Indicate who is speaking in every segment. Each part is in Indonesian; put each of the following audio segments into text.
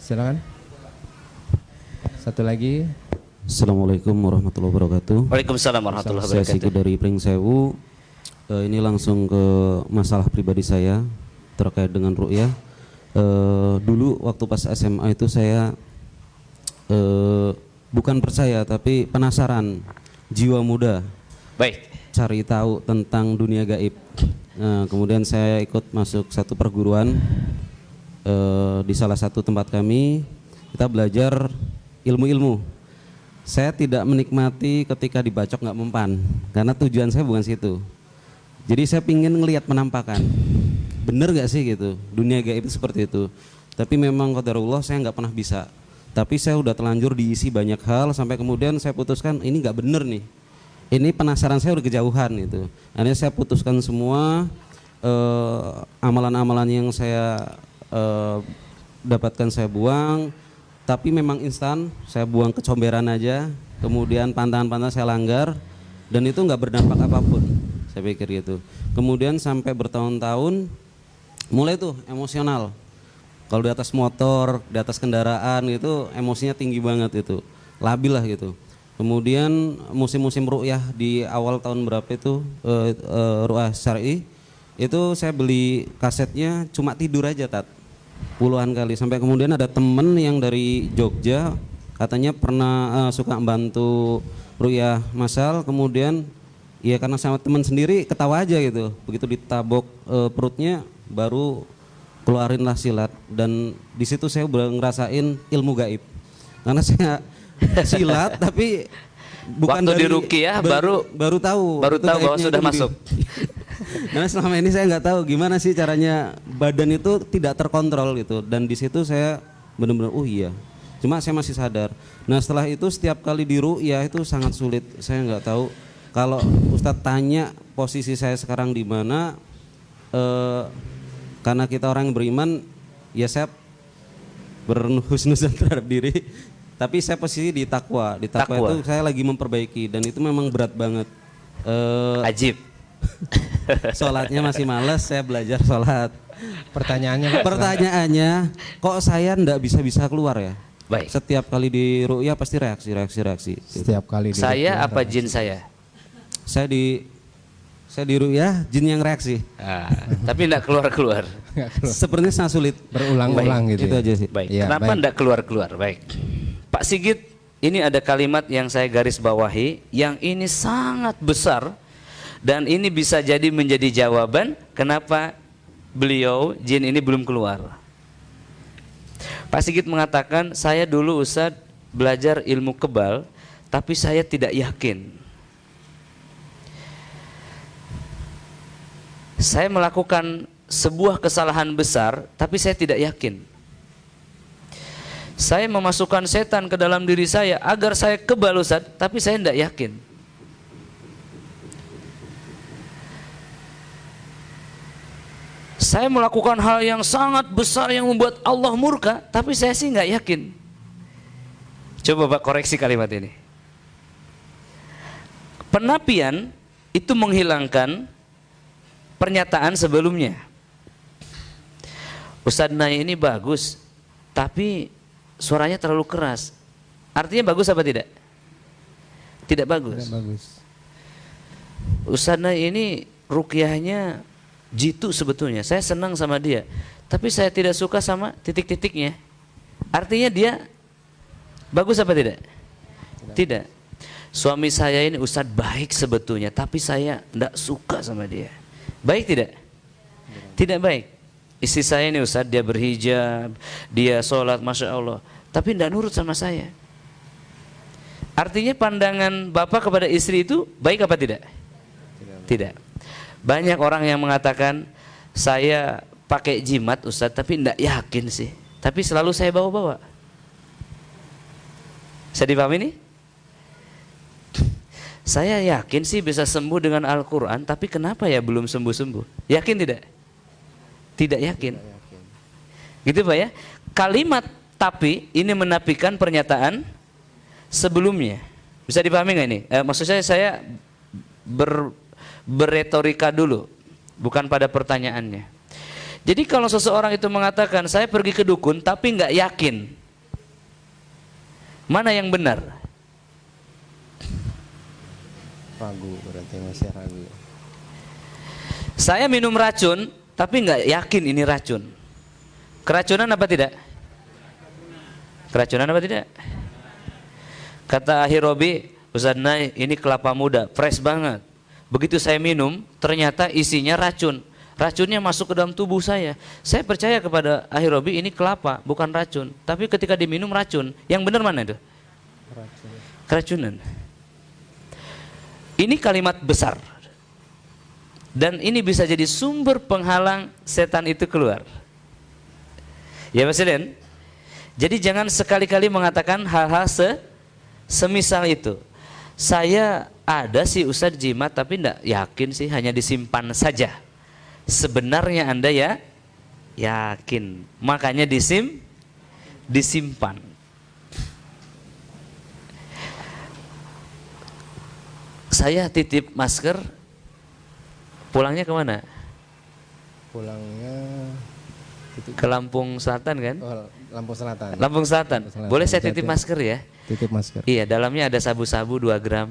Speaker 1: Silakan. Satu lagi.
Speaker 2: Assalamualaikum warahmatullahi wabarakatuh.
Speaker 3: Waalaikumsalam warahmatullahi
Speaker 2: Saya
Speaker 3: wabarakatuh.
Speaker 2: Siku dari Pringsewu. Ini langsung ke masalah pribadi saya terkait dengan ru'yah. Dulu waktu pas SMA itu saya bukan percaya tapi penasaran, jiwa muda.
Speaker 3: Baik.
Speaker 2: Cari tahu tentang dunia gaib. Kemudian saya ikut masuk satu perguruan di salah satu tempat kami. Kita belajar ilmu-ilmu. Saya tidak menikmati ketika dibacok nggak mempan, karena tujuan saya bukan situ. Jadi saya pingin ngelihat penampakan, bener nggak sih gitu, dunia gaib itu seperti itu. Tapi memang qadarullah saya nggak pernah bisa. Tapi saya udah telanjur diisi banyak hal sampai kemudian saya putuskan ini nggak bener nih. Ini penasaran saya udah kejauhan gitu. Akhirnya saya putuskan semua amalan-amalan yang saya dapatkan saya buang. Tapi memang instan, saya buang kecomberan aja, kemudian pantangan-pantangan saya langgar, dan itu nggak berdampak apapun, saya pikir gitu. Kemudian sampai bertahun-tahun, mulai tuh emosional. Kalau di atas motor, di atas kendaraan itu emosinya tinggi banget itu, labil lah gitu. Kemudian musim-musim ru'yah di awal tahun berapa itu, ru'yah syar'i, itu saya beli kasetnya cuma tidur aja Tat. Puluhan kali sampai kemudian ada temen yang dari Jogja katanya pernah suka bantu ru'yah masal, kemudian ya karena sama teman sendiri ketawa aja gitu, begitu ditabok perutnya baru keluarinlah silat, dan di situ saya udah ngerasain ilmu gaib karena saya silat tapi bukan
Speaker 3: waktu
Speaker 2: dari
Speaker 3: di ruqyah
Speaker 2: baru tahu
Speaker 3: bahwa sudah masuk.
Speaker 2: Karena selama ini saya nggak tahu gimana sih caranya badan itu tidak terkontrol gitu, dan di situ saya benar-benar oh iya, cuma saya masih sadar. Nah setelah itu setiap kali di ru'yah itu sangat sulit, saya nggak tahu kalau Ustadz tanya posisi saya sekarang di mana, karena kita orang yang beriman ya saya berhusnuzan terhadap diri, tapi saya posisi di takwa itu saya lagi memperbaiki, dan itu memang berat banget.
Speaker 3: Ajib.
Speaker 2: Sholatnya masih malas, saya belajar sholat.
Speaker 1: Pertanyaannya,
Speaker 2: kok saya ndak bisa keluar ya?
Speaker 3: Baik.
Speaker 2: Setiap kali di ru'yah pasti reaksi.
Speaker 1: setiap kali di
Speaker 3: Saya
Speaker 1: ruqyah,
Speaker 3: apa jin saya?
Speaker 2: Saya di ru'yah jin yang reaksi.
Speaker 3: Tapi tidak keluar-keluar.
Speaker 2: Sepertinya sangat sulit.
Speaker 1: berulang-ulang gitu.
Speaker 2: Itu
Speaker 1: Ya?
Speaker 2: aja sih.
Speaker 3: Baik.
Speaker 1: Ya,
Speaker 3: Kenapa
Speaker 1: baik.
Speaker 3: tidak keluar-keluar? Baik. Pak Sigit, ini ada kalimat yang saya garis bawahi, yang ini sangat besar. Dan ini bisa jadi menjadi jawaban kenapa beliau jin ini belum keluar. Pak Sigit mengatakan, saya dulu Ustadz belajar ilmu kebal, tapi saya tidak yakin. Saya melakukan sebuah kesalahan besar, tapi saya tidak yakin. Saya memasukkan setan ke dalam diri saya agar saya kebal Ustadz, tapi saya tidak yakin. Saya melakukan hal yang sangat besar yang membuat Allah murka, tapi saya sih nggak yakin. Coba Pak koreksi kalimat ini. Penapian itu menghilangkan pernyataan sebelumnya. Ustadz Nay ini bagus, tapi suaranya terlalu keras. Artinya bagus apa tidak? Tidak bagus.
Speaker 1: Tidak bagus.
Speaker 3: Ustadz Nay ini ruqyahnya jitu sebetulnya, saya senang sama dia, tapi saya tidak suka sama titik-titiknya. Artinya dia bagus apa tidak? Tidak. Suami saya ini Ustadz baik sebetulnya, tapi saya tidak suka sama dia. Baik tidak? Tidak baik. Istri saya ini Ustadz, dia berhijab, dia sholat, Masya Allah, tapi tidak nurut sama saya. Artinya pandangan bapak kepada istri itu baik apa tidak? Tidak. Banyak orang yang mengatakan saya pakai jimat Ustadz, tapi tidak yakin sih. Tapi selalu saya bawa-bawa. Saya dipahami nih? Saya yakin sih bisa sembuh dengan Al-Quran, tapi kenapa ya belum sembuh-sembuh? Yakin tidak? Tidak yakin. Gitu Pak ya? Kalimat tapi ini menafikan pernyataan sebelumnya. Bisa dipahami nggak ini? Maksud saya berretorika dulu, bukan pada pertanyaannya. Jadi kalau seseorang itu mengatakan saya pergi ke dukun tapi nggak yakin, Mana yang benar?
Speaker 1: Ragu, berarti masih ragu.
Speaker 3: Saya minum racun tapi nggak yakin ini racun. Keracunan apa tidak? Keracunan apa tidak? Kata Akhir Robi, Ustaz Nay, ini kelapa muda, fresh banget. Begitu saya minum, ternyata isinya racun. Racunnya masuk ke dalam tubuh saya. Saya percaya kepada Akhir Robi, ini kelapa, bukan racun. Tapi ketika diminum racun, yang benar mana itu?
Speaker 1: Racun.
Speaker 3: Keracunan. Ini kalimat besar. Dan ini bisa jadi sumber penghalang setan itu keluar. Ya Pak Siden? Jadi jangan sekali-kali mengatakan hal-hal semisal itu. Saya ada sih Ustadz jimat tapi tidak yakin sih, hanya disimpan saja. Sebenarnya Anda ya yakin, makanya disimpan. Saya titip masker, pulangnya kemana?
Speaker 1: Pulangnya
Speaker 3: ke Lampung Selatan kan?
Speaker 1: Oh, Lampung Selatan.
Speaker 3: Lampung Selatan. Boleh saya titip masker ya?
Speaker 1: Titip masker.
Speaker 3: Iya, dalamnya ada sabu-sabu 2 gram.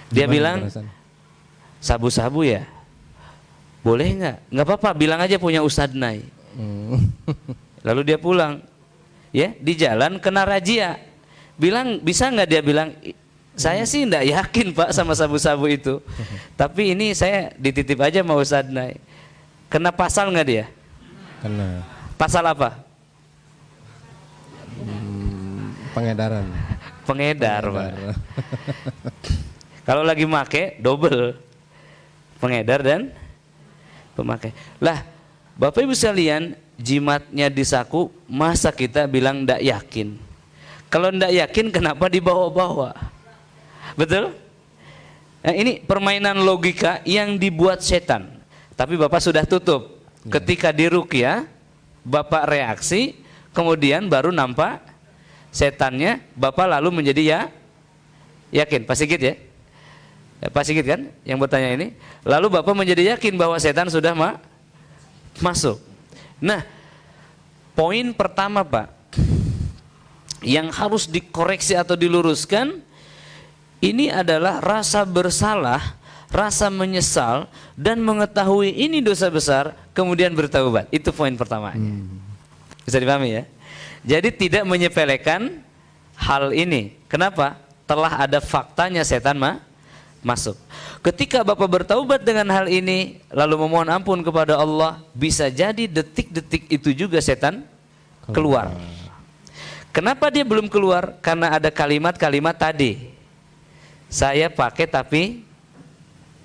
Speaker 3: Dia bilang sabu-sabu ya? Boleh nggak? Nggak apa-apa, bilang aja punya Ustadz Nay. Lalu dia pulang. Ya, di jalan kena razia. Bilang bisa nggak, dia bilang saya sih nggak yakin Pak sama sabu-sabu itu. Tapi ini saya dititip aja sama Ustadz Nay. Kena pasal nggak dia?
Speaker 1: Kena.
Speaker 3: Pasal apa?
Speaker 1: Pengedaran.
Speaker 3: Pengedar, Pak. Kalau lagi make double. Pengedar dan pemakai. Lah, Bapak Ibu sekalian, jimatnya di saku, masa kita bilang ndak yakin? Kalau ndak yakin kenapa dibawa-bawa? Betul? Nah, ini permainan logika yang dibuat setan. Tapi Bapak sudah tutup. Ketika diruqyah, Bapak reaksi, kemudian baru nampak setannya, Bapak lalu menjadi yakin. Pak Sigit ya? Pak Sigit kan yang bertanya ini. Lalu Bapak menjadi yakin bahwa setan sudah masuk. Nah, poin pertama Pak, yang harus dikoreksi atau diluruskan, ini adalah rasa bersalah, rasa menyesal, dan mengetahui ini dosa besar, kemudian bertaubat. Itu poin pertamanya. Bisa dipahami ya? Jadi tidak menyepelekan hal ini. Kenapa? Telah ada faktanya setan masuk. Ketika Bapak bertaubat dengan hal ini, lalu memohon ampun kepada Allah, bisa jadi detik-detik itu juga setan keluar. Kenapa dia belum keluar? Karena ada kalimat-kalimat tadi. Saya pakai tapi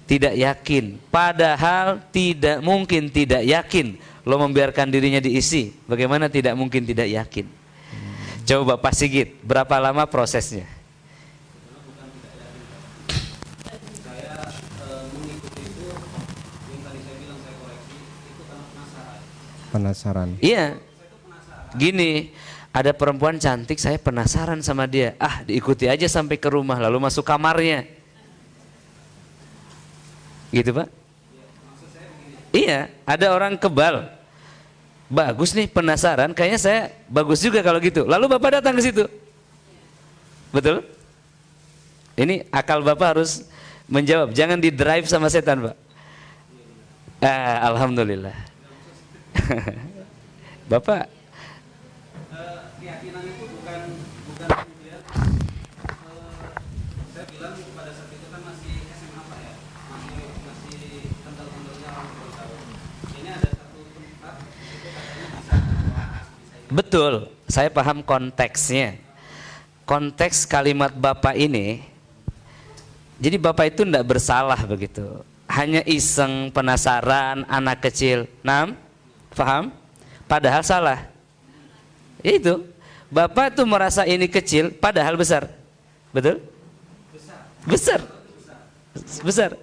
Speaker 3: tidak yakin. Padahal tidak mungkin tidak yakin. Lo membiarkan dirinya diisi. Bagaimana tidak mungkin tidak yakin? Coba Pak Sigit, berapa lama prosesnya?
Speaker 1: Penasaran.
Speaker 3: Iya. Gini, ada perempuan cantik, saya penasaran sama dia. Ah, diikuti aja sampai ke rumah, lalu masuk kamarnya. Gitu Pak? Iya, ada orang kebal. Bagus nih, penasaran, kayaknya saya bagus juga kalau gitu. Lalu Bapak datang ke situ. Betul? Ini akal Bapak harus menjawab, jangan di drive sama setan Pak. Alhamdulillah. Bapak
Speaker 2: keyakinan itu bukan kemudian saya bilang pada saat itu kan masih SMA Pak ya, masih kental-kentalnya orang berusaha. Ini ada satu tempat itu katanya bisa
Speaker 3: betul, saya paham konteksnya. Konteks kalimat Bapak ini, jadi Bapak itu tidak bersalah begitu, hanya iseng, penasaran, anak kecil. Paham? Padahal salah. Itu Bapak tuh merasa ini kecil, padahal besar. Betul? Besar. Besar.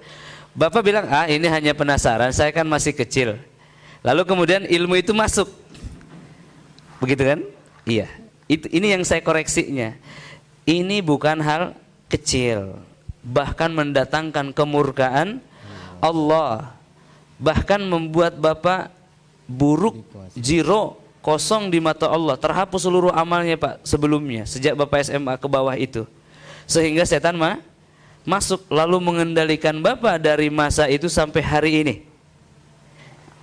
Speaker 3: Bapak bilang, ini hanya penasaran, saya kan masih kecil. Lalu kemudian ilmu itu masuk. Begitu kan? Iya. Ini yang saya koreksinya. Ini bukan hal kecil. Bahkan mendatangkan kemurkaan Allah. Bahkan membuat Bapak buruk, zero, kosong di mata Allah, terhapus seluruh amalnya Pak sebelumnya, sejak Bapak SMA ke bawah itu. Sehingga setan masuk lalu mengendalikan Bapak dari masa itu sampai hari ini.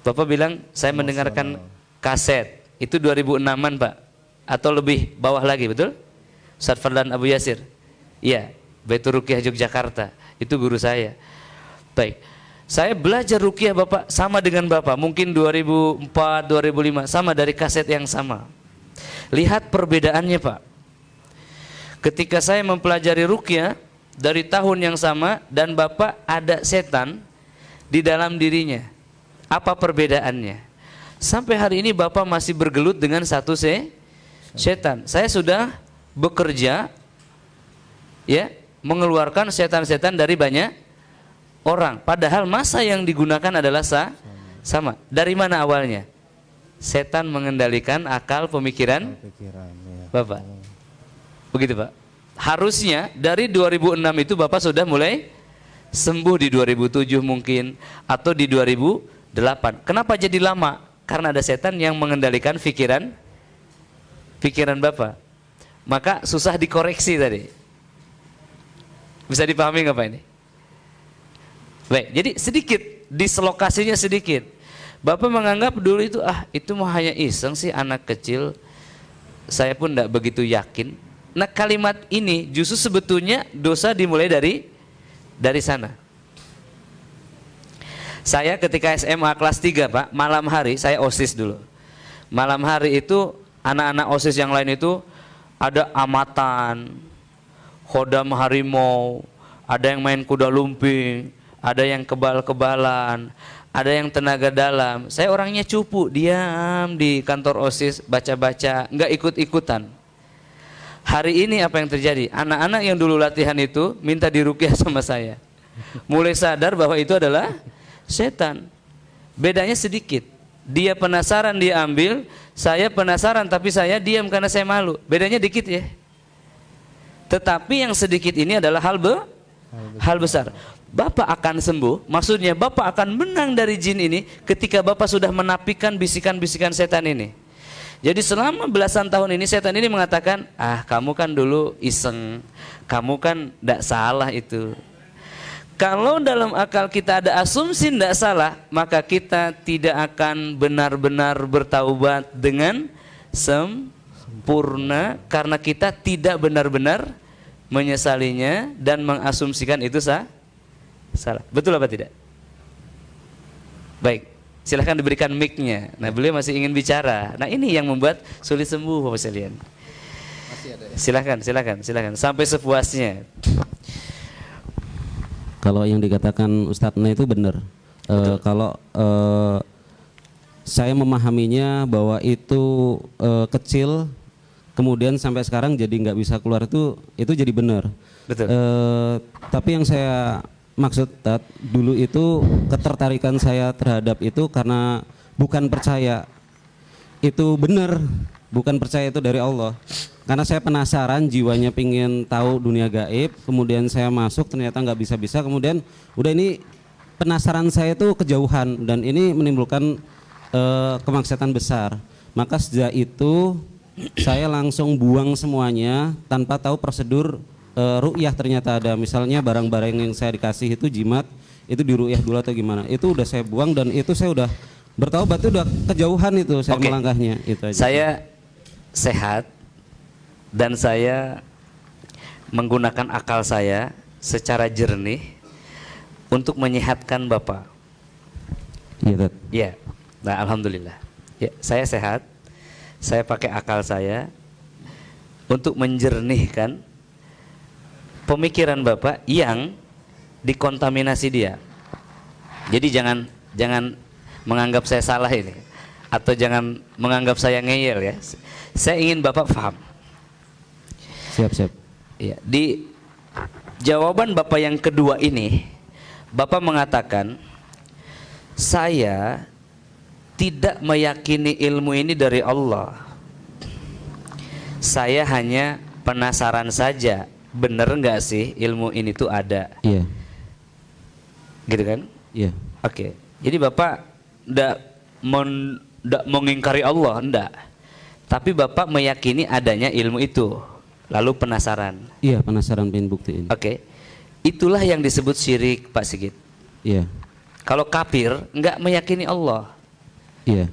Speaker 3: Bapak bilang, saya mendengarkan kaset, itu 2006-an Pak, atau lebih bawah lagi, betul? Ustaz Fadlan Abu Yasir. Iya, Baitur Ruqyah Yogyakarta, itu guru saya. Baik. Saya belajar ruqyah Bapak sama dengan Bapak, mungkin 2004, 2005, sama dari kaset yang sama. Lihat perbedaannya Pak. Ketika saya mempelajari ruqyah dari tahun yang sama dan Bapak ada setan di dalam dirinya. Apa perbedaannya? Sampai hari ini Bapak masih bergelut dengan satu setan. Saya sudah bekerja ya, mengeluarkan setan-setan dari banyak orang, padahal masa yang digunakan adalah sama. Dari mana awalnya? Setan mengendalikan akal pemikiran
Speaker 1: ya.
Speaker 3: Bapak. Begitu Pak. Harusnya dari 2006 itu Bapak sudah mulai sembuh di 2007 mungkin, atau di 2008. Kenapa jadi lama? Karena ada setan yang mengendalikan pikiran Bapak. Maka susah dikoreksi tadi. Bisa dipahami nggak Pak ini? Baik, jadi sedikit, dislokasinya sedikit. Bapak menganggap dulu itu mah hanya iseng sih, anak kecil. Saya pun tidak begitu yakin. Nah, kalimat ini justru sebetulnya dosa dimulai dari sana. Saya ketika SMA kelas 3 Pak, malam hari saya OSIS dulu. Malam hari itu anak-anak OSIS yang lain itu ada amatan, khodam harimau, ada yang main kuda lumping, ada yang kebal-kebalan, ada yang tenaga dalam. Saya orangnya cupu, diam di kantor OSIS, baca-baca, nggak ikut-ikutan. Hari ini apa yang terjadi? Anak-anak yang dulu latihan itu minta diruqyah sama saya. Mulai sadar bahwa itu adalah setan. Bedanya sedikit. Dia penasaran, dia ambil, saya penasaran tapi saya diam karena saya malu. Bedanya dikit ya. Tetapi yang sedikit ini adalah hal besar. Bapak akan sembuh, maksudnya Bapak akan menang dari jin ini ketika Bapak sudah menapikan bisikan-bisikan setan ini. Jadi selama belasan tahun ini setan ini mengatakan, kamu kan dulu iseng, kamu kan tidak salah itu. Kalau dalam akal kita ada asumsi tidak salah, maka kita tidak akan benar-benar bertaubat dengan sempurna, karena kita tidak benar-benar menyesalinya dan mengasumsikan itu salah. Betul apa tidak? Baik, silahkan diberikan mic-nya. Nah, beliau masih ingin bicara. Nah, ini yang membuat sulit sembuh Bapak sekalian. Silahkan sampai sepuasnya.
Speaker 2: Kalau yang dikatakan Ustadznya itu benar. Kalau saya memahaminya bahwa itu kecil, kemudian sampai sekarang jadi nggak bisa keluar, itu jadi benar.
Speaker 3: Betul.
Speaker 2: Tapi yang saya maksud dulu itu ketertarikan saya terhadap itu karena bukan percaya itu benar, bukan percaya itu dari Allah. Karena saya penasaran, jiwanya pingin tahu dunia gaib, kemudian saya masuk ternyata nggak bisa-bisa, kemudian udah ini penasaran saya itu kejauhan dan ini menimbulkan kemaksiatan besar. Maka sejak itu saya langsung buang semuanya tanpa tahu prosedur ruqyah. Ternyata ada, misalnya barang-barang yang saya dikasih itu jimat, itu diruqyah dulu atau gimana, itu udah saya buang dan itu saya udah bertaubat, itu udah kejauhan itu saya melangkahnya. Itu aja.
Speaker 3: Saya sehat dan saya menggunakan akal saya secara jernih untuk menyehatkan Bapak.
Speaker 2: Iya.
Speaker 3: Ya, nah alhamdulillah. Ya, saya sehat. Saya pakai akal saya untuk menjernihkan pemikiran Bapak yang dikontaminasi dia. Jadi jangan menganggap saya salah ini, atau jangan menganggap saya ngeyel ya. Saya ingin Bapak paham.
Speaker 2: Siap.
Speaker 3: Ya, di jawaban Bapak yang kedua ini, Bapak mengatakan, saya tidak meyakini ilmu ini dari Allah. Saya hanya penasaran saja, bener nggak sih ilmu ini tuh ada?
Speaker 2: Iya.
Speaker 3: Gitu kan?
Speaker 2: Iya.
Speaker 3: Oke. Jadi Bapak ndak mengingkari Allah, enggak. Tapi Bapak meyakini adanya ilmu itu, lalu penasaran.
Speaker 2: Iya, penasaran pengen buktiin.
Speaker 3: Oke. Itulah yang disebut syirik, Pak Sigit.
Speaker 2: Iya.
Speaker 3: Kalau kafir nggak meyakini Allah.
Speaker 2: Iya.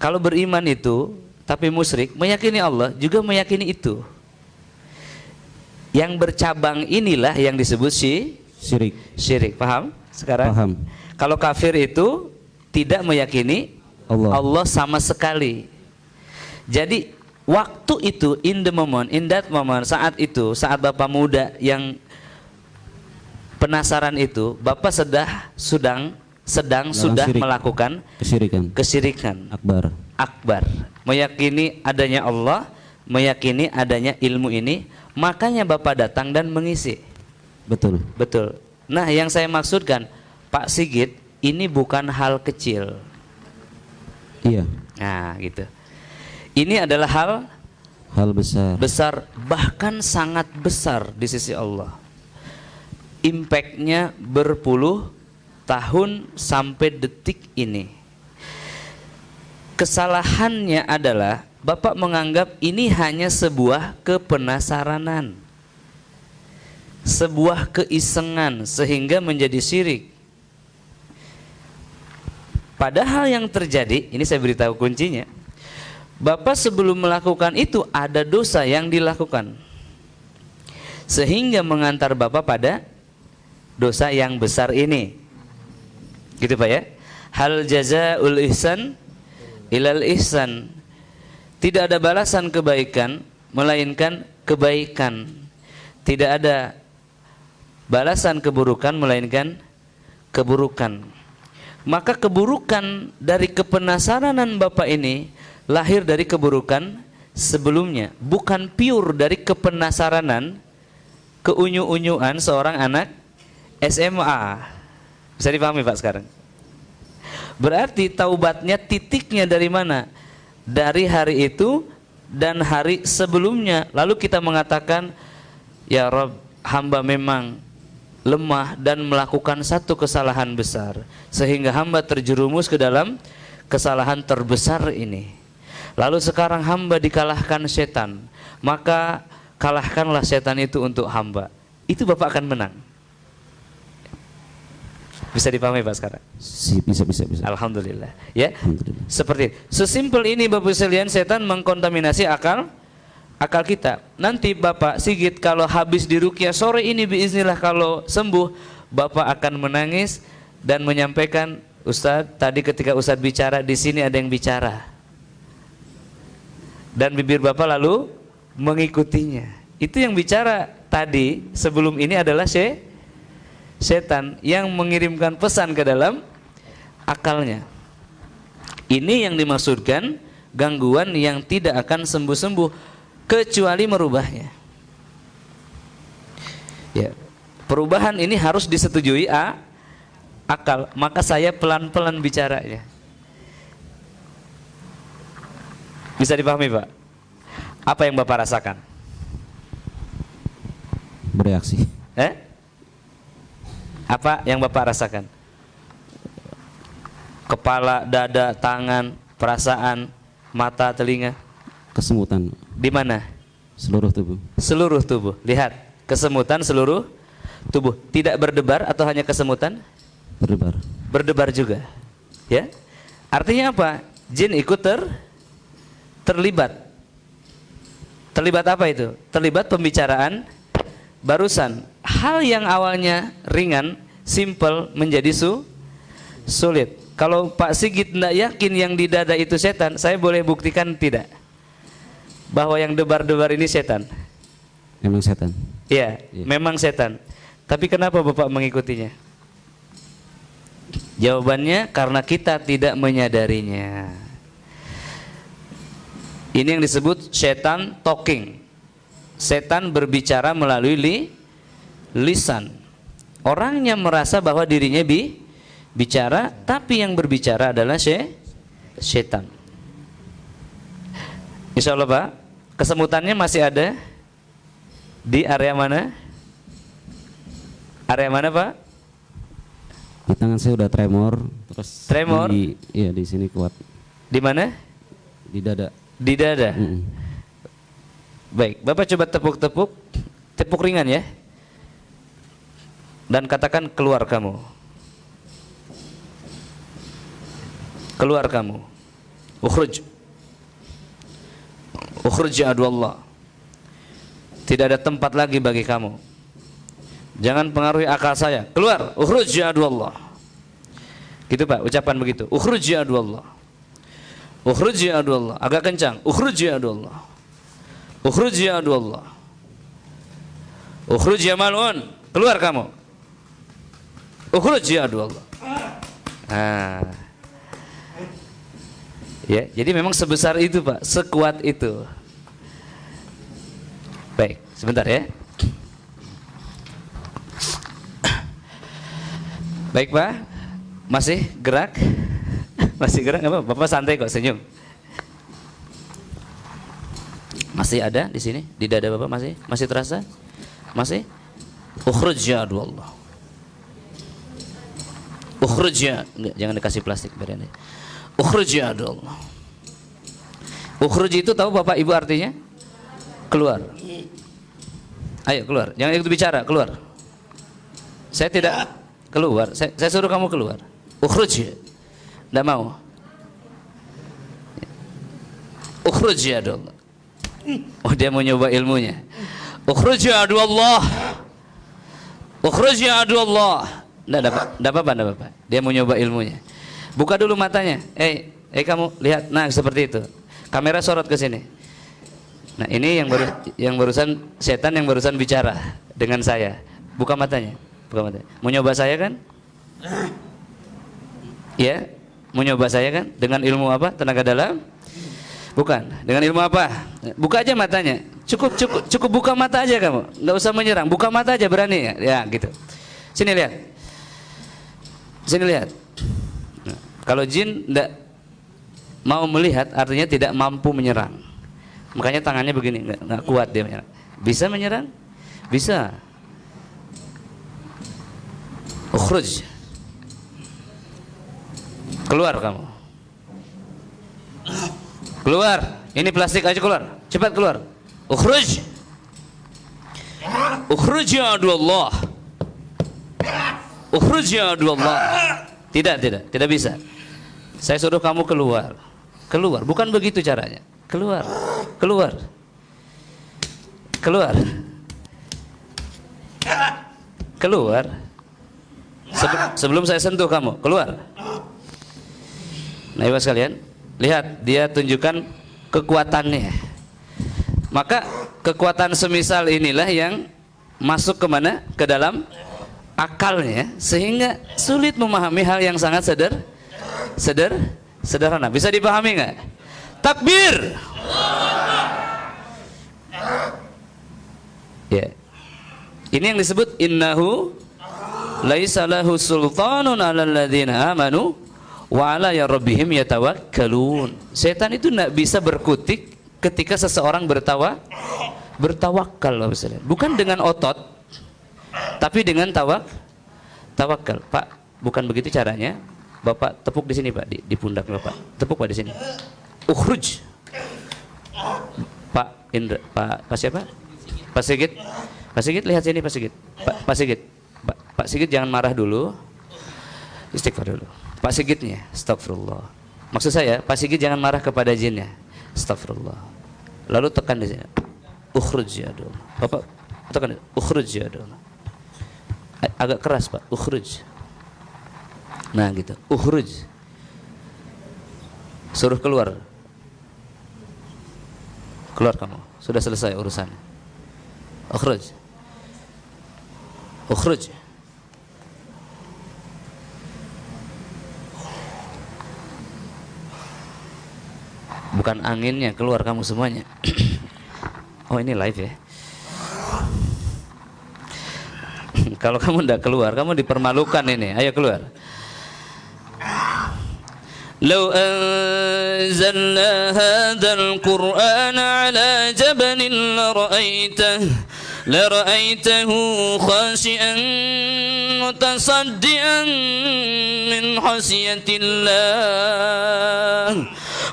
Speaker 3: Kalau beriman itu tapi musyrik, meyakini Allah juga meyakini itu. Yang bercabang inilah yang disebut
Speaker 2: Syirik.
Speaker 3: syirik. Paham sekarang?
Speaker 2: Paham.
Speaker 3: Kalau kafir itu tidak meyakini Allah sama sekali. Jadi waktu itu, in that moment, saat itu, saat Bapak muda yang penasaran itu, Bapak sedang sudah
Speaker 2: syirik.
Speaker 3: melakukan kesyirikan akbar. Meyakini adanya Allah, meyakini adanya ilmu ini, makanya Bapak datang dan mengisi.
Speaker 2: Betul.
Speaker 3: Betul. Nah, yang saya maksudkan, Pak Sigit, ini bukan hal kecil.
Speaker 2: Iya.
Speaker 3: Nah, gitu. Ini adalah hal besar, bahkan sangat besar di sisi Allah. Impactnya berpuluh tahun sampai detik ini. Kesalahannya adalah Bapak menganggap ini hanya sebuah kepenasaranan, sebuah keisengan, sehingga menjadi syirik. Padahal yang terjadi, ini saya beritahu kuncinya, Bapak sebelum melakukan itu ada dosa yang dilakukan, sehingga mengantar Bapak pada dosa yang besar ini. Gitu Pak ya. Hal jazaul ihsan ilal ihsan. Tidak ada balasan kebaikan melainkan kebaikan. Tidak ada balasan keburukan melainkan keburukan. Maka keburukan dari kepenasaranan Bapak ini lahir dari keburukan sebelumnya, bukan pure dari kepenasaranan, keunyu-unyuan seorang anak SMA. Bisa dipahami Pak sekarang? Berarti taubatnya titiknya dari mana? Dari hari itu dan hari sebelumnya. Lalu kita mengatakan, ya Rabb, hamba memang lemah dan melakukan satu kesalahan besar, sehingga hamba terjerumus ke dalam kesalahan terbesar ini. Lalu sekarang hamba dikalahkan setan, maka kalahkanlah setan itu untuk hamba. Itu Bapak akan menang. Bisa dipahami Pak sekarang?
Speaker 2: Bisa.
Speaker 3: Alhamdulillah. Ya.
Speaker 2: Alhamdulillah.
Speaker 3: Seperti sesimpel ini Bapak sekalian, setan mengkontaminasi akal kita. Nanti Bapak Sigit kalau habis diruqyah sore ini biiznillah, kalau sembuh, Bapak akan menangis dan menyampaikan, Ustadz, tadi ketika Ustadz bicara di sini ada yang bicara. Dan bibir Bapak lalu mengikutinya. Itu yang bicara tadi sebelum ini adalah setan yang mengirimkan pesan ke dalam akalnya. Ini yang dimaksudkan gangguan yang tidak akan sembuh-sembuh kecuali merubahnya. Ya, perubahan ini harus disetujui akal. Maka saya pelan-pelan bicaranya. Bisa dipahami Pak? Apa yang Bapak rasakan?
Speaker 2: Bereaksi.
Speaker 3: Apa yang Bapak rasakan? Kepala, dada, tangan, perasaan, mata, telinga?
Speaker 2: Kesemutan.
Speaker 3: Di mana?
Speaker 2: Seluruh tubuh.
Speaker 3: Seluruh tubuh. Lihat, kesemutan seluruh tubuh. Tidak berdebar atau hanya kesemutan?
Speaker 2: Berdebar.
Speaker 3: Berdebar juga. Ya. Artinya apa? Jin ikut terlibat. Terlibat apa itu? Terlibat pembicaraan barusan. Hal yang awalnya ringan, simple, menjadi sulit. Kalau Pak Sigit tidak yakin yang di dada itu setan, saya boleh buktikan tidak? Bahwa yang debar-debar ini setan.
Speaker 2: Memang setan.
Speaker 3: Iya, memang setan. Tapi kenapa Bapak mengikutinya? Jawabannya karena kita tidak menyadarinya. Ini yang disebut setan talking. Setan berbicara melalui lisan. Orangnya merasa bahwa dirinya bicara, tapi yang berbicara adalah setan. Insya Allah Pak, kesemutannya masih ada di area mana? Area mana Pak?
Speaker 2: Di tangan saya udah tremor, terus
Speaker 3: Tremor?
Speaker 2: Iya, di sini kuat.
Speaker 3: Di mana?
Speaker 2: Di dada.
Speaker 3: Di dada. Baik, Bapak coba tepuk-tepuk, tepuk ringan ya. Dan katakan keluar kamu. Keluar kamu. Ukhruj. Ukhruj ya Allah. Tidak ada tempat lagi bagi kamu. Jangan pengaruhi akal saya. Keluar. Ukhruj ya Allah. Gitu Pak, ucapan begitu. Ukhruj ya Allah. Ukhruj ya Allah. Agak kencang. Ukhruj ya Allah. Ukhruj ya Allah. Ukhruj ya mal'un. Keluar kamu. Ukhruj ya Allah. Ya, jadi memang sebesar itu Pak, sekuat itu. Baik, sebentar ya. Baik Pak, masih gerak? Masih gerak nggak Pak? Bapak santai kok, senyum. Masih ada di sini, di dada Bapak masih terasa? Masih? Ukhruj ya Allah. Ukhruj ya, jangan dikasih plastik biar ini. Ukhruj ya Allah. Ukhruj itu tahu Bapak Ibu artinya? Keluar. Ayo keluar, jangan ikut bicara, keluar. Saya tidak keluar, saya suruh kamu keluar. Ukhruj ya. Tidak mau. Ukhruj ya Allah. Oh, dia mau nyoba ilmunya. Ukhruj ya Allah. Ukhruj ya Allah. Tidak apa-apa. Dia mau nyoba ilmunya. Buka dulu matanya. Kamu lihat. Nah, seperti itu. Kamera sorot ke sini. Nah, ini yang barusan setan yang barusan bicara dengan saya. Buka matanya. Mau nyoba saya kan? Ya, mau nyoba saya kan? Dengan ilmu apa? Tenaga dalam? Bukan. Dengan ilmu apa? Buka aja matanya. Cukup buka mata aja kamu. Nggak usah menyerang. Buka mata aja, berani ya? Ya, gitu. Sini lihat. Sini lihat. Nah, kalau jin tidak mau melihat, artinya tidak mampu menyerang. Makanya tangannya begini, nggak kuat dia menyerang. Bisa menyerang? Bisa. Ukhruj. Keluar kamu. Keluar. Ini plastik aja keluar. Cepat keluar. Ukhruj. Ukhruj ya Allah. Ukhruj ya Allah. Tidak bisa. Saya suruh kamu keluar. Keluar. Bukan begitu caranya. Keluar. Keluar. Keluar. Keluar. Sebelum saya sentuh kamu, keluar. Nah, ibu sekalian, lihat dia tunjukkan kekuatannya. Maka kekuatan semisal inilah yang masuk kemana? Ke dalam akalnya, sehingga sulit memahami hal yang sangat sederhana. Bisa dipahami nggak? Takbir. Ya. Ini yang disebut innahu laisa lahu sultanun 'alal ladzina amanu wa 'ala rabbihim yatawakkalun. Setan itu tidak bisa berkutik ketika seseorang bertawakal, bukan dengan otot, tapi dengan tawakal. Pak, bukan begitu caranya. Bapak tepuk di sini Pak, di pundak Bapak. Tepuk Pak di sini. Ukhruj. Pak Indra, Pak siapa? Pak Sigit. Pak Sigit lihat sini Pak Sigit. Pak Sigit. Pak Sigit jangan marah dulu. Istighfar dulu. Pak Sigitnya, astagfirullah. Maksud saya, Pak Sigit jangan marah kepada jinnya. Astagfirullah. Lalu tekan di sini. Ukhruj ya Allah. Bapak tekan. Ukhruj ya Allah. Agak keras Pak. Ukhruj. Nah gitu. Ukhruj. Suruh keluar. Keluar kamu. Sudah selesai urusan. Ukhruj. Ukhruj. Bukan anginnya, keluar kamu semuanya. Oh, ini live ya. Kalau kamu tidak keluar, kamu dipermalukan ini. Ayo keluar. لو أنزلنا هذا القرآن على جبل لرأيته خاشعا متصدعا من خشية الله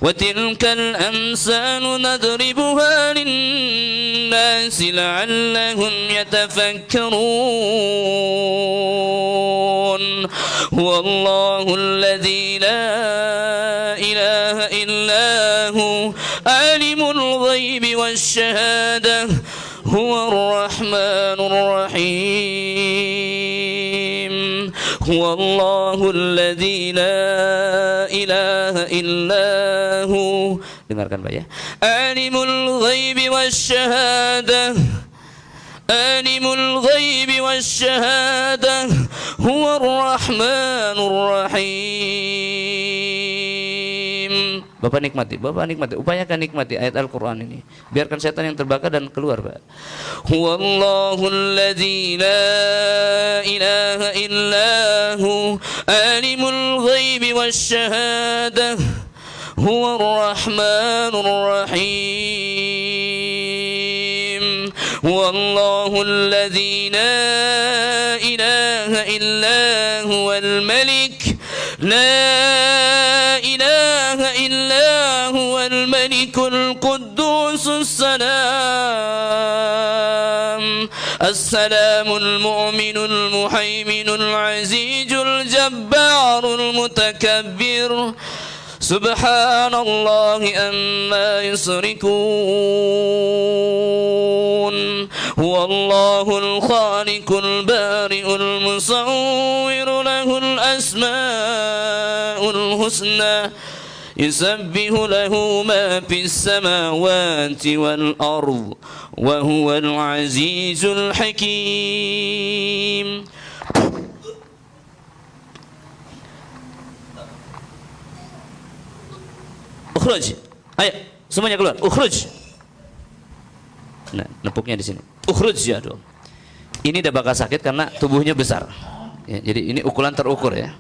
Speaker 3: وتلك الأمثال نضربها للناس لعلهم يتفكرون هو الله الذي لا إله إلا هو عالم الغيب والشهادة هو الرحمن الرحيم هو الله الذي لا إله إلا هو. Dengarkan Pak ya. Alimul ghaibi wasyahada Alimul ghaibi wasyahada huwa ar-rahmanur rahim. Bapak nikmati, upayakan nikmati ayat Al-Quran ini. Biarkan setan yang terbakar dan keluar, Pak. Huwallahul ladzi la ilaha illahu alimul ghaibi wasyahadah huwar rahmanur rahim. Huwallahul ladzi la ilaha illa huwal malik لا إله إلا هو الملك القدوس السلام المؤمن المهيمن العزيز الجبار المتكبر سبحان الله أما يشركون هو الله الخالق البارئ المصور له الأسماء الحسنى يسبح له ما في السماوات والأرض وهو العزيز الحكيم. Ukhruj, ayo semuanya keluar. Ukhruj. Nah, nepuknya di sini. Ukhruj ya dong. Ini udah bakal sakit karena tubuhnya besar. Ya, jadi ini ukuran terukur ya.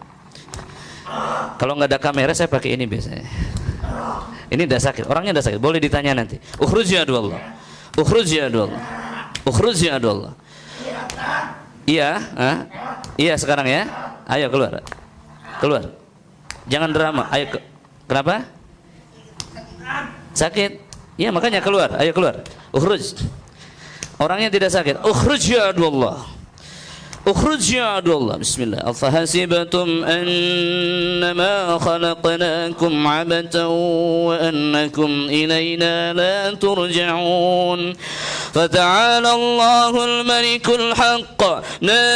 Speaker 3: Kalau nggak ada kamera saya pakai ini biasanya. Ini udah sakit, orangnya udah sakit. Boleh ditanya nanti. Ukhruj ya Allah. Ukhruj ya Allah. Ukhruj ya Allah. Iya, iya sekarang ya. Ayo keluar. Keluar. Jangan drama. Ayo kenapa? Sakit. Ya makanya keluar. Ayo keluar. Ukhruj. Orangnya tidak sakit. Ukhruj ya Allah. Ukhruj ya Allah. Bismillah. Afahasibatum annama khalaqnakum abatan wa annakum ilayna la turja'un. Fata'ala Allahul malikul haqq la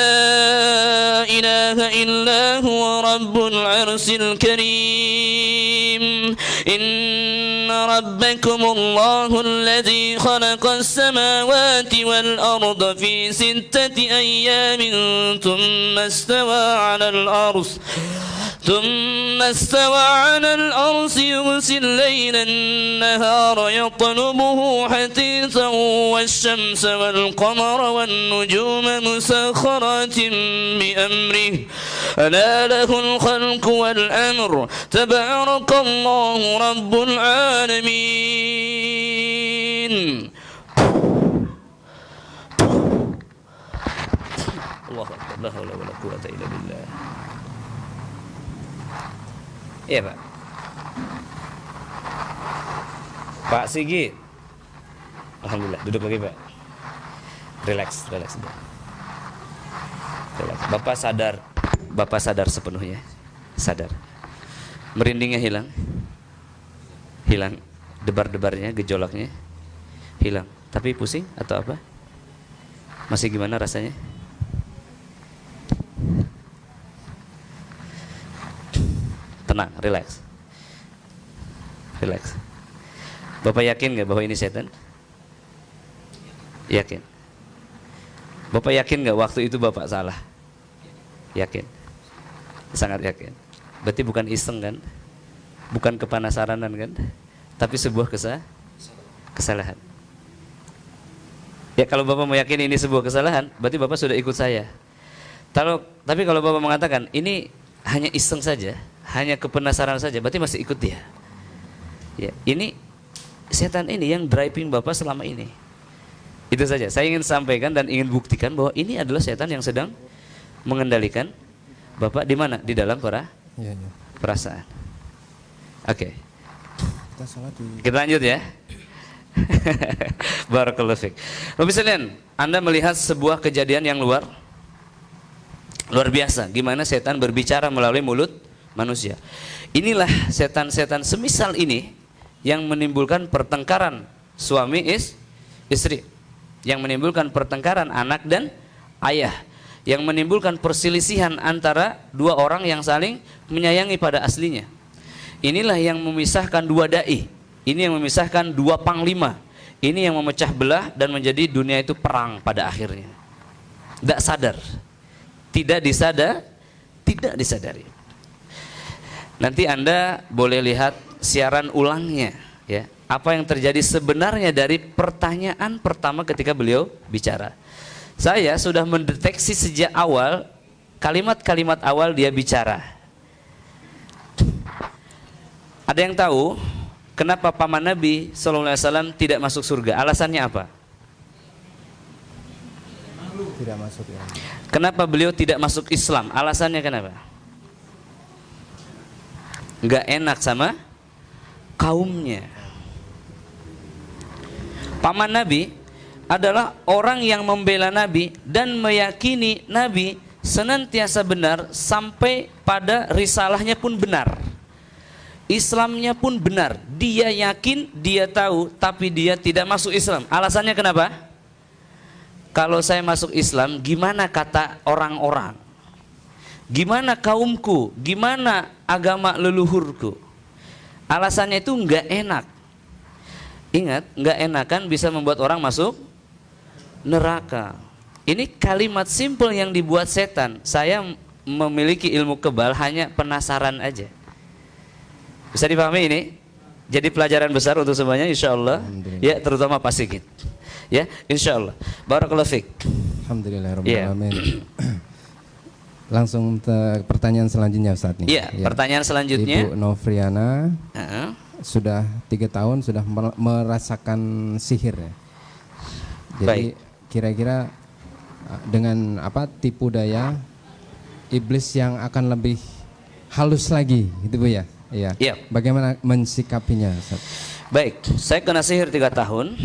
Speaker 3: ilaha illa huwa rabbul arsil karim. Inna rabbakumullahu alladhi khalaqas samawati wal arda fi sittati ayyamin ثم استوى على الأرض يغشي الليل النهار يطلبه حثيثا والشمس والقمر والنجوم مسخرات بأمره ألا له الخلق والأمر تبارك الله رب العالمين. Allah Akbar, la haula wala quwwata illa billah. Iya Pak. Pak Sigit. Alhamdulillah, duduk lagi Pak. Relax. Relax. Bapak sadar sepenuhnya. Sadar. Merindingnya hilang. Hilang. Debar-debarnya, gejolaknya hilang. Tapi pusing atau apa? Masih gimana rasanya? Tenang, relax. Bapak yakin nggak bahwa ini setan? Yakin. Bapak yakin nggak waktu itu Bapak salah? Yakin. Sangat yakin. Berarti bukan iseng kan? Bukan kepanasaranan kan? Tapi sebuah kesalahan. Ya kalau Bapak meyakini ini sebuah kesalahan, berarti Bapak sudah ikut saya. Tapi kalau Bapak mengatakan ini hanya iseng saja, hanya kepenasaran saja, berarti masih ikut dia. Ya, ini setan ini yang driving Bapak selama ini. Itu saja. Saya ingin sampaikan dan ingin buktikan bahwa ini adalah setan yang sedang mengendalikan Bapak di mana? Di dalam perasaan. Oke.
Speaker 1: Kita salat di
Speaker 3: Kita lanjut ya. Barakallahu fiik. Bapak sekalian, Anda melihat sebuah kejadian yang luar biasa, gimana setan berbicara melalui mulut manusia. Inilah setan-setan semisal ini yang menimbulkan pertengkaran suami istri, yang menimbulkan pertengkaran anak dan ayah, yang menimbulkan perselisihan antara dua orang yang saling menyayangi pada aslinya. Inilah yang memisahkan dua dai, ini yang memisahkan dua panglima, ini yang memecah belah dan menjadi dunia itu perang pada akhirnya. Tidak sadar, tidak disadari. Nanti Anda boleh lihat siaran ulangnya, ya. Apa yang terjadi sebenarnya dari pertanyaan pertama ketika beliau bicara. Saya sudah mendeteksi sejak awal kalimat-kalimat awal dia bicara. Ada yang tahu kenapa paman Nabi SAW tidak masuk surga? Alasannya apa?
Speaker 1: tidak masuk ya.
Speaker 3: Kenapa beliau tidak masuk Islam? Alasannya kenapa? Nggak enak sama kaumnya. Paman Nabi adalah orang yang membela Nabi dan meyakini Nabi senantiasa benar sampai pada risalahnya pun benar. Islamnya pun benar. Dia yakin, dia tahu, tapi dia tidak masuk Islam. Alasannya kenapa? Kalau saya masuk Islam, gimana kata orang-orang? Gimana kaumku? Gimana agama leluhurku? Alasannya itu nggak enak. Ingat, nggak enakan bisa membuat orang masuk neraka. Ini kalimat simpel yang dibuat setan. Saya memiliki ilmu kebal, hanya penasaran aja. Bisa dipahami ini? Jadi pelajaran besar untuk semuanya, insya Allah. Ya, terutama Pak Sigit. Ya, insya Allah. Barakallahu fiik.
Speaker 1: Alhamdulillahirrahmanirrahim. Langsung ke pertanyaan selanjutnya Ustaz nih.
Speaker 3: Iya, pertanyaan selanjutnya.
Speaker 1: Ibu Novriana sudah 3 tahun sudah merasakan sihir ya. Jadi kira-kira dengan apa tipu daya iblis yang akan lebih halus lagi gitu Bu ya? Iya.
Speaker 3: Iya.
Speaker 1: Bagaimana mensikapinya Ustaz?
Speaker 3: Baik, saya kena sihir 3 tahun.